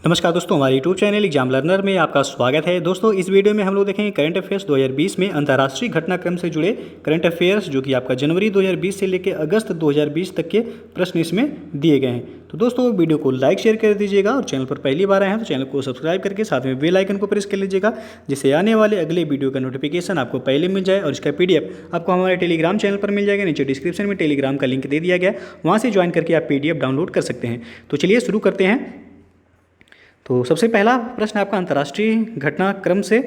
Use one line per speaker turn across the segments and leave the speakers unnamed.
नमस्कार दोस्तों, हमारे यूट्यूब चैनल एग्जाम लर्नर में आपका स्वागत है। दोस्तों, इस वीडियो में हम लोग देखेंगे करंट अफेयर्स 2020 में अंतर्राष्ट्रीय घटनाक्रम से जुड़े करंट अफेयर्स, जो कि आपका जनवरी 2020 से लेकर अगस्त 2020 तक के प्रश्न इसमें दिए गए हैं। तो दोस्तों, वीडियो को लाइक शेयर कर दीजिएगा और चैनल पर पहली बार आए हैं तो चैनल को सब्सक्राइब करके साथ में बेल आइकन को प्रेस कर लीजिएगा, जिससे आने वाले अगले वीडियो का नोटिफिकेशन आपको पहले मिल जाए। और इसका PDF आपको हमारे टेलीग्राम चैनल पर मिल जाएगा। नीचे डिस्क्रिप्शन में टेलीग्राम का लिंक दे दिया गया, वहाँ से ज्वाइन करके आप PDF डाउनलोड कर सकते हैं। तो चलिए शुरू करते हैं। तो सबसे पहला प्रश्न आपका अंतर्राष्ट्रीय घटनाक्रम से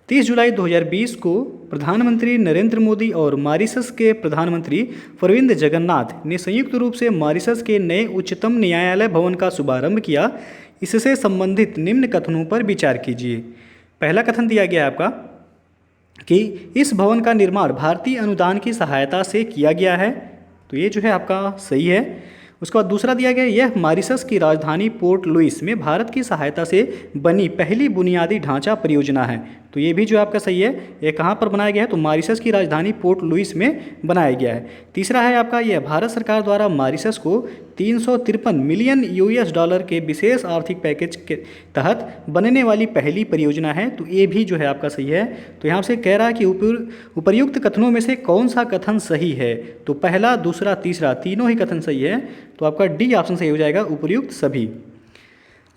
30 जुलाई 2020 को प्रधानमंत्री नरेंद्र मोदी और मॉरिशस के प्रधानमंत्री प्रविंद जगन्नाथ ने संयुक्त रूप से मॉरिशस के नए उच्चतम न्यायालय भवन का शुभारंभ किया। इससे संबंधित निम्न कथनों पर विचार कीजिए। पहला कथन दिया गया है आपका कि इस भवन का निर्माण भारतीय अनुदान की सहायता से किया गया है, तो ये जो है आपका सही है। उसके बाद दूसरा दिया गया, यह मॉरिशस की राजधानी पोर्ट लुइस में भारत की सहायता से बनी पहली बुनियादी ढांचा परियोजना है, तो ये भी जो आपका सही है। ये कहाँ पर बनाया गया है, तो मॉरिशस की राजधानी पोर्ट लुइस में बनाया गया है। तीसरा है आपका, यह भारत सरकार द्वारा मॉरिशस को 353 मिलियन US$ के विशेष आर्थिक पैकेज के तहत बनने वाली पहली परियोजना है, तो ये भी जो है आपका सही है। तो यहाँ से कह रहा है कि उपर्युक्त कथनों में से कौन सा कथन सही है, तो पहला, दूसरा, तीसरा तीनों ही कथन सही है, तो आपका डी ऑप्शन सही हो जाएगा, उपर्युक्त सभी।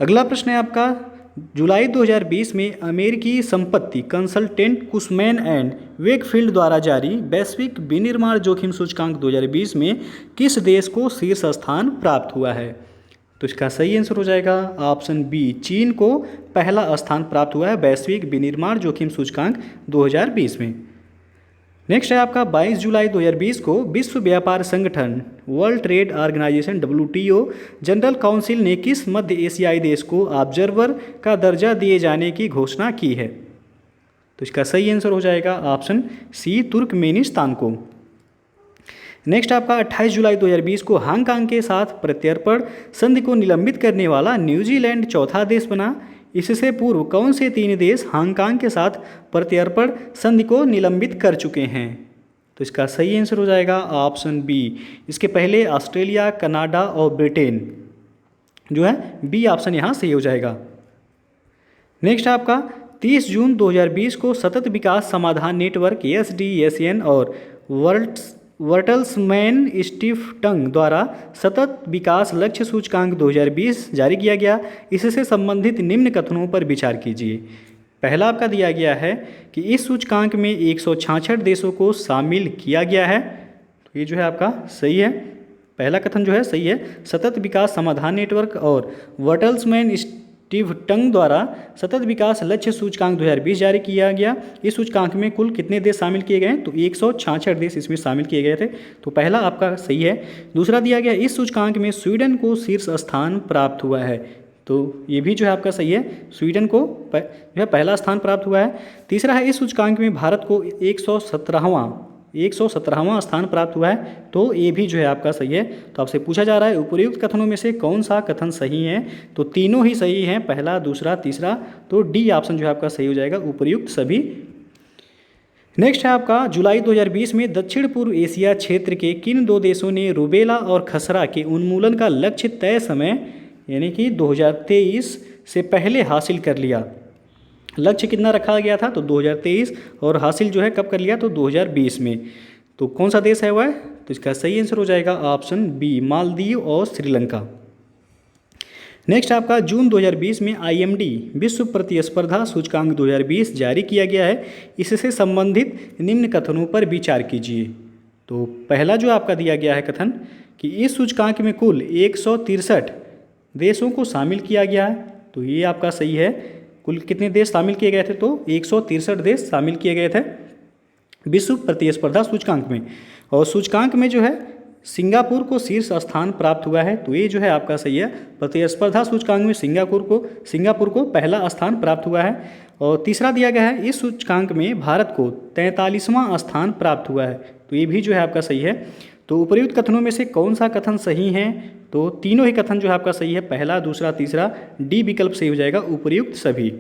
अगला प्रश्न है आपका, जुलाई 2020 में अमेरिकी संपत्ति कंसल्टेंट कुशमैन एंड वेकफील्ड द्वारा जारी वैश्विक विनिर्माण जोखिम सूचकांक 2020 में किस देश को शीर्ष स्थान प्राप्त हुआ है, तो इसका सही आंसर हो जाएगा ऑप्शन बी, चीन को पहला स्थान प्राप्त हुआ है वैश्विक विनिर्माण जोखिम सूचकांक 2020 में। नेक्स्ट है आपका, 22 जुलाई 2020 को विश्व व्यापार संगठन world trade organisation WTO general council ने किस मध्य एशियाई देश को ऑब्जर्वर का दर्जा दिए जाने की घोषणा की है, तो इसका सही आंसर हो जाएगा ऑप्शन सी, तुर्कमेनिस्तान को। नेक्स्ट आपका 28 जुलाई 2020 को हांगकांग के साथ प्रत्यर्पण संधि को निलंबित करने वाला न्यूजीलैंड चौथा देश बना। इससे पूर्व कौन से 3 देश हांगकांग के साथ प्रत्यर्पण संधि को निलंबित कर चुके हैं, तो इसका सही आंसर हो जाएगा ऑप्शन बी। इसके पहले ऑस्ट्रेलिया, कनाडा और ब्रिटेन, जो है बी ऑप्शन यहाँ सही हो जाएगा। नेक्स्ट आपका 30 जून 2020 को सतत विकास समाधान नेटवर्क SDSN और वर्टल्समैन स्टीफटंग द्वारा सतत विकास लक्ष्य सूचकांक 2020 जारी किया गया। इससे संबंधित निम्न कथनों पर विचार कीजिए। पहला आपका दिया गया है कि इस सूचकांक में 166 देशों को शामिल किया गया है, तो ये जो है आपका सही है। पहला कथन जो है सही है। सतत विकास समाधान नेटवर्क और वर्टल्समैन स्टीफटंग द्वारा सतत विकास लक्ष्य सूचकांक 2020 जारी किया गया। इस सूचकांक में कुल कितने देश शामिल किए गए, तो 166 देश इसमें शामिल किए गए थे, तो पहला आपका सही है। दूसरा दिया गया, इस सूचकांक में स्वीडन को शीर्ष स्थान प्राप्त हुआ है, तो ये भी जो है आपका सही है। स्वीडन को जो है पहला स्थान प्राप्त हुआ है। तीसरा है, इस सूचकांक में भारत को 117वां स्थान प्राप्त हुआ है, तो ये भी जो है आपका सही है। तो आपसे पूछा जा रहा है उपर्युक्त कथनों में से कौन सा कथन सही है, तो तीनों ही सही हैं, पहला, दूसरा, तीसरा, तो डी ऑप्शन जो है आपका सही हो जाएगा, उपर्युक्त सभी। नेक्स्ट है आपका, जुलाई 2020 में दक्षिण पूर्व एशिया क्षेत्र के किन 2 देशों ने रूबेला और खसरा के उन्मूलन का लक्ष्य तय समय यानी कि 2023 से पहले हासिल कर लिया। लक्ष्य कितना रखा गया था, तो 2023, और हासिल जो है कब कर लिया, तो 2020 में। तो कौन सा देश है वह, तो इसका सही आंसर हो जाएगा ऑप्शन बी, मालदीव और श्रीलंका। नेक्स्ट आपका, जून 2020 में IMD विश्व प्रतिस्पर्धा सूचकांक 2020 जारी किया गया है। इससे संबंधित निम्न कथनों पर विचार कीजिए। तो पहला जो आपका दिया गया है कथन कि इस सूचकांक में कुल 163 देशों को शामिल किया गया है, तो ये आपका सही है। कुल कितने देश शामिल किए गए थे, तो 163 देश शामिल किए गए थे विश्व प्रतिस्पर्धा सूचकांक में। और सूचकांक में जो है सिंगापुर को शीर्ष स्थान प्राप्त हुआ है, तो ये जो है आपका सही है। प्रतिस्पर्धा सूचकांक में सिंगापुर को पहला स्थान प्राप्त हुआ है। और तीसरा दिया गया है, इस सूचकांक में भारत को 43वां स्थान प्राप्त हुआ है, तो ये भी जो है आपका सही है। तो उपर्युक्त कथनों में से कौन सा कथन सही है, तो तीनों ही कथन जो है आपका सही है, पहला, दूसरा, तीसरा, डी विकल्प सही हो जाएगा, उपर्युक्त सभी।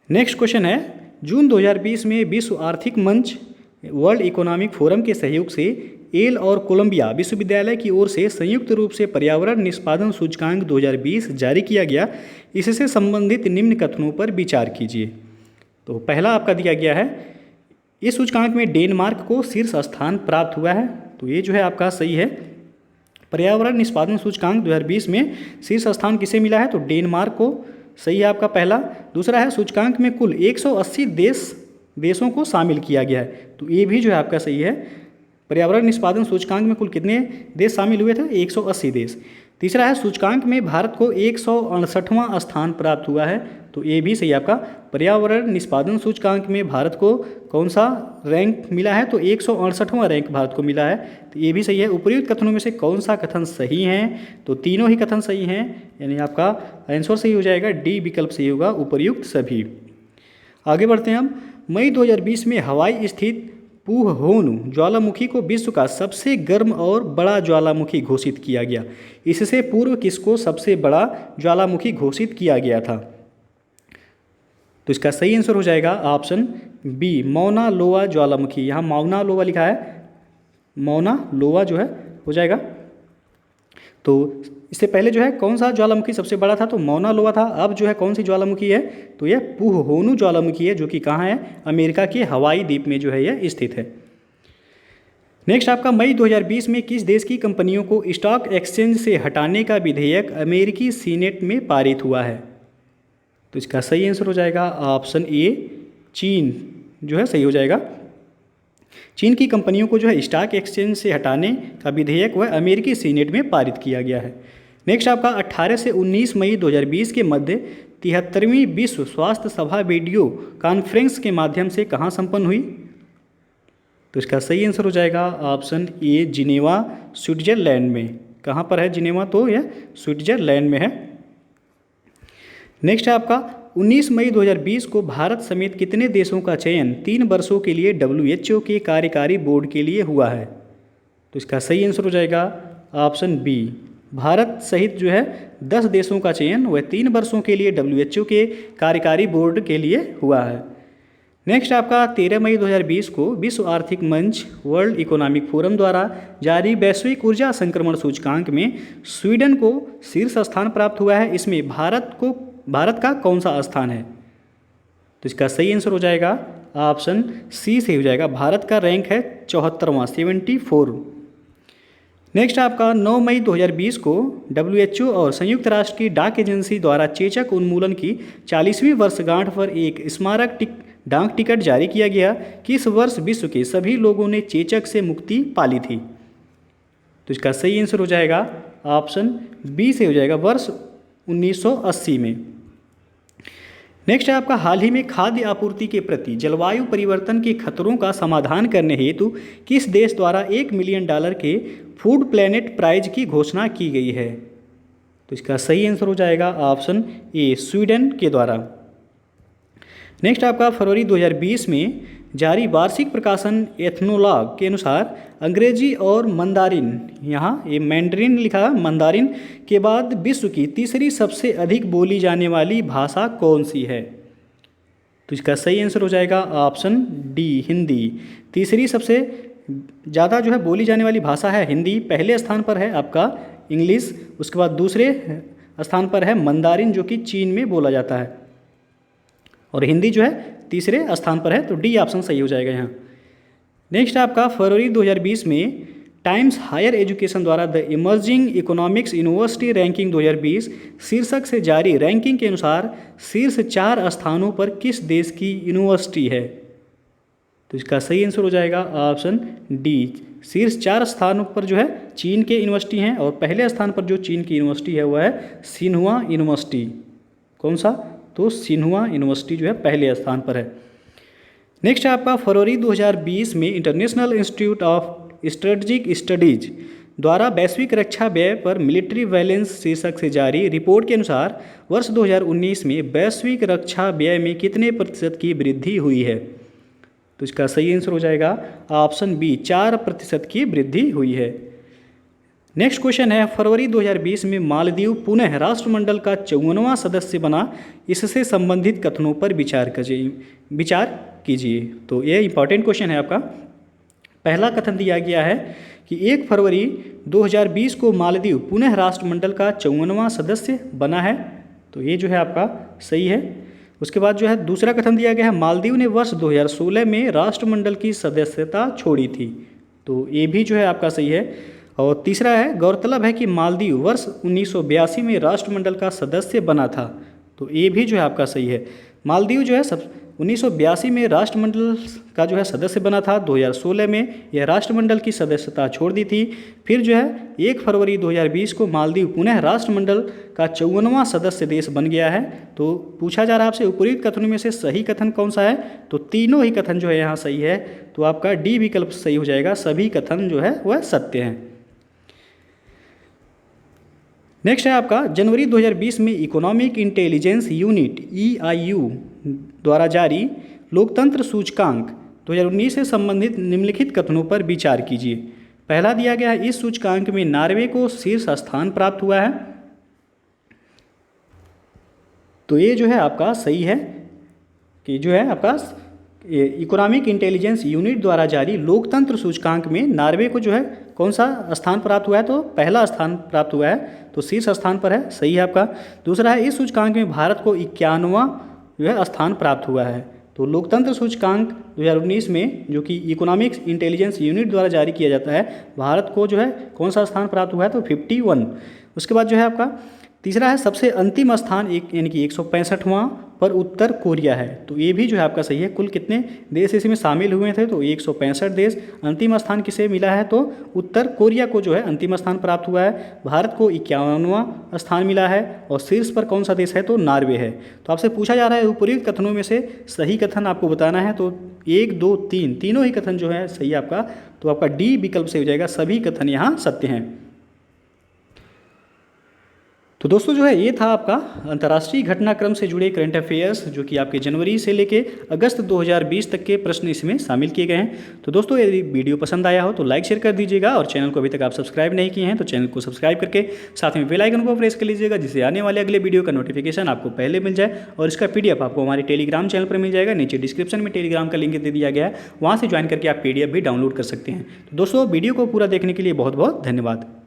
नेक्स्ट क्वेश्चन है, जून 2020 में विश्व आर्थिक मंच वर्ल्ड इकोनॉमिक फोरम के सहयोग से येल और कोलंबिया विश्वविद्यालय की ओर से संयुक्त रूप से पर्यावरण निष्पादन सूचकांक 2020 जारी किया गया। इससे संबंधित निम्न कथनों पर विचार कीजिए। तो पहला आपका दिया गया है, इस सूचकांक में डेनमार्क को शीर्ष स्थान प्राप्त हुआ है। तो ये जो है आपका सही है। पर्यावरण निष्पादन सूचकांक 2020 में शीर्ष स्थान किसे मिला है? तो डेनमार्क को। सही है आपका पहला। दूसरा है, सूचकांक में कुल 180 देशों को शामिल किया गया है। तो ये भी जो है आपका सही है। पर्यावरण निष्पादन सूचकांक में कुल कितने देश शामिल हुए थे? 180 देश। तीसरा है, सूचकांक में भारत को 168वां स्थान प्राप्त हुआ है। तो ये भी सही आपका। पर्यावरण निष्पादन सूचकांक में भारत को कौन सा रैंक मिला है? तो 168वां रैंक भारत को मिला है। तो ये भी सही है। उपर्युक्त कथनों में से कौन सा कथन सही है? तो तीनों ही कथन सही हैं, यानी आपका आंसर सही हो जाएगा, डी विकल्प सही होगा, उपर्युक्त सभी। आगे बढ़ते हैं हम। मई 2020 में हवाई स्थित पुहहोनु ज्वालामुखी को विश्व का सबसे गर्म और बड़ा ज्वालामुखी घोषित किया गया। इससे पूर्व किसको सबसे बड़ा ज्वालामुखी घोषित किया गया था? तो इसका सही आंसर हो जाएगा ऑप्शन बी, मौना लोआ ज्वालामुखी। यहाँ मौना लोआ लिखा है, मौना लोआ जो है हो जाएगा। तो इससे पहले जो है कौन सा ज्वालामुखी सबसे बड़ा था? तो मौना लोआ था। अब जो है कौन सी ज्वालामुखी है? तो यह पुहहोनु ज्वालामुखी है, जो कि कहाँ है? अमेरिका के हवाई द्वीप में जो है यह स्थित है। नेक्स्ट आपका, मई 2020 में किस देश की कंपनियों को स्टॉक एक्सचेंज से हटाने का विधेयक अमेरिकी सीनेट में पारित हुआ है? तो इसका सही आंसर हो जाएगा ऑप्शन ए, चीन जो है सही हो जाएगा। चीन की कंपनियों को जो है स्टॉक एक्सचेंज से हटाने का विधेयक वह अमेरिकी सीनेट में पारित किया गया है। नेक्स्ट आपका, 18 से 19 मई 2020 के मध्य 73वीं विश्व स्वास्थ्य सभा वीडियो कॉन्फ्रेंस के माध्यम से कहाँ संपन्न हुई? तो इसका सही आंसर हो जाएगा ऑप्शन ए, जिनेवा स्विट्जरलैंड में। कहाँ पर है जिनेवा? तो यह स्विट्जरलैंड में है। नेक्स्ट है आपका, 19 मई 2020 को भारत समेत कितने देशों का चयन 3 वर्षों के लिए WHO के कार्यकारी बोर्ड के लिए हुआ है? तो इसका सही आंसर हो जाएगा ऑप्शन बी, भारत सहित जो है 10 देशों का चयन वह 3 वर्षों के लिए WHO के कार्यकारी बोर्ड के लिए हुआ है। नेक्स्ट आपका, 13 मई 2020 को विश्व आर्थिक मंच वर्ल्ड इकोनॉमिक फोरम द्वारा जारी वैश्विक ऊर्जा संक्रमण सूचकांक में स्वीडन को शीर्ष स्थान प्राप्त हुआ है। इसमें भारत का कौन सा स्थान है? तो इसका सही आंसर हो जाएगा ऑप्शन सी से हो जाएगा। भारत का रैंक है 74वां, 74। नेक्स्ट आपका, 9 मई 2020 को WHO और संयुक्त राष्ट्र की डाक एजेंसी द्वारा चेचक उन्मूलन की 40वीं वर्षगांठ पर एक स्मारक डाक टिकट जारी किया गया। किस वर्ष विश्व के सभी लोगों ने चेचक से मुक्ति पाली थी? तो इसका सही आंसर हो जाएगा ऑप्शन बी से हो जाएगा, वर्ष 1980 में। नेक्स्ट है आपका, हाल ही में खाद्य आपूर्ति के प्रति जलवायु परिवर्तन के खतरों का समाधान करने हेतु किस देश द्वारा $1 मिलियन के फूड प्लैनेट प्राइज की घोषणा की गई है? तो इसका सही आंसर हो जाएगा ऑप्शन ए, स्वीडन के द्वारा। नेक्स्ट आपका, फरवरी 2020 में जारी वार्षिक प्रकाशन एथनोलॉग के अनुसार अंग्रेजी और मंदारिन, यहाँ ये मैंड्रिन लिखा है, मंदारिन के बाद विश्व की तीसरी सबसे अधिक बोली जाने वाली भाषा कौन सी है? तो इसका सही आंसर हो जाएगा ऑप्शन डी, हिंदी। तीसरी सबसे ज़्यादा जो है बोली जाने वाली भाषा है हिंदी। पहले स्थान पर है आपका इंग्लिश, उसके बाद दूसरे स्थान पर है मंदारिन जो कि चीन में बोला जाता है, और हिंदी जो है तीसरे स्थान पर है। तो डी ऑप्शन सही हो जाएगा यहाँ। नेक्स्ट आपका, फरवरी 2020 में टाइम्स हायर एजुकेशन द्वारा the emerging economics university ranking 2020 शीर्षक से जारी रैंकिंग के अनुसार शीर्ष 4 स्थानों पर किस देश की यूनिवर्सिटी है? तो इसका सही आंसर हो जाएगा ऑप्शन डी, शीर्ष 4 स्थानों पर जो है चीन के यूनिवर्सिटी हैं, और पहले स्थान पर जो चीन की यूनिवर्सिटी है वह है सिन्हुआ यूनिवर्सिटी। कौन सा? तो सिन्हुआ यूनिवर्सिटी जो है पहले स्थान पर है। नेक्स्ट है आपका, फरवरी 2020 में international institute of strategic studies द्वारा वैश्विक रक्षा व्यय पर मिलिट्री बैलेंस शीर्षक से जारी रिपोर्ट के अनुसार वर्ष 2019 में वैश्विक रक्षा व्यय में कितने प्रतिशत की वृद्धि हुई है? तो इसका सही आंसर हो जाएगा ऑप्शन बी, 4% की वृद्धि हुई है। नेक्स्ट क्वेश्चन है, फरवरी 2020 में मालदीव पुनः राष्ट्रमंडल का 54वां सदस्य बना, इससे संबंधित कथनों पर विचार कीजिए। तो ये इंपॉर्टेंट क्वेश्चन है आपका। पहला कथन दिया गया है कि 1 फरवरी 2020 को मालदीव पुनः राष्ट्रमंडल का 54वां सदस्य बना है। तो ये जो है आपका सही है। उसके बाद जो है दूसरा कथन दिया गया है, मालदीव ने वर्ष 2016 में राष्ट्रमंडल की सदस्यता छोड़ी थी। तो ये भी जो है आपका सही है। और तीसरा है, गौरतलब है कि मालदीव वर्ष 1982 में राष्ट्रमंडल का सदस्य बना था। तो ये भी जो है आपका सही है। मालदीव जो है 1982 में राष्ट्रमंडल का जो है सदस्य बना था। 2016 में यह राष्ट्रमंडल की सदस्यता छोड़ दी थी। फिर जो है 1 फरवरी 2020 को मालदीव पुनः राष्ट्रमंडल का 54वां सदस्य देश बन गया है। तो पूछा जा रहा है आपसे उपरोक्त कथनों में से सही कथन कौन सा है। तो तीनों ही कथन जो है यहाँ सही है। तो आपका डी विकल्प सही हो जाएगा, सभी कथन जो है वह सत्य हैं। नेक्स्ट है आपका, जनवरी 2020 में इकोनॉमिक इंटेलिजेंस यूनिट EIU द्वारा जारी लोकतंत्र सूचकांक 2019 से संबंधित निम्नलिखित कथनों पर विचार कीजिए। पहला दिया गया है, इस सूचकांक में नॉर्वे को शीर्ष स्थान प्राप्त हुआ है। तो ये जो है आपका सही है कि जो है आपका इकोनॉमिक इंटेलिजेंस यूनिट द्वारा जारी लोकतंत्र सूचकांक में नॉर्वे को जो है कौन सा स्थान प्राप्त हुआ है। तो पहला स्थान प्राप्त हुआ है, तो शीर्ष स्थान पर है, सही है आपका। दूसरा है, इस सूचकांक में भारत को 51वां जो है स्थान प्राप्त हुआ है। तो लोकतंत्र सूचकांक 2019 में जो कि इकोनॉमिक्स इंटेलिजेंस यूनिट द्वारा जारी किया जाता है, भारत को जो है कौन सा स्थान प्राप्त हुआ है। तो 51। उसके बाद जो है आपका तीसरा है, सबसे अंतिम स्थान यानी कि 165वां पर उत्तर कोरिया है। तो ये भी जो है आपका सही है। कुल कितने देश इसमें शामिल हुए थे, तो 165 देश। अंतिम स्थान किसे मिला है, तो उत्तर कोरिया को जो है अंतिम स्थान प्राप्त हुआ है। भारत को 51वां स्थान मिला है और शीर्ष पर कौन सा देश है, तो नॉर्वे है। तो आपसे पूछा जा रहा है उपरोक्त कथनों में से सही कथन आपको बताना है। तो 1, 2, 3 तीनों ही कथन जो है सही है आपका। तो आपका डी विकल्प से हो जाएगा, सभी कथन यहाँ सत्य हैं। तो दोस्तों जो है ये था आपका अंतर्राष्ट्रीय घटनाक्रम से जुड़े करंट अफेयर्स, जो कि आपके जनवरी से लेके अगस्त 2020 तक के प्रश्न इसमें शामिल किए गए हैं। तो दोस्तों यदि वीडियो पसंद आया हो तो लाइक शेयर कर दीजिएगा, और चैनल को अभी तक आप सब्सक्राइब नहीं किए हैं तो चैनल को सब्सक्राइब करके साथ में बेल आइकन को प्रेस कर लीजिएगा, जिससे आने वाले अगले वीडियो का नोटिफिकेशन आपको पहले मिल जाए। और इसका PDF आपको हमारे टेलीग्राम चैनल पर मिल जाएगा। नीचे डिस्क्रिप्शन में टेलीग्राम का लिंक दे दिया गया है, वहाँ से ज्वाइन करके आप PDF भी डाउनलोड कर सकते हैं। तो दोस्तों वीडियो को पूरा देखने के लिए बहुत बहुत धन्यवाद।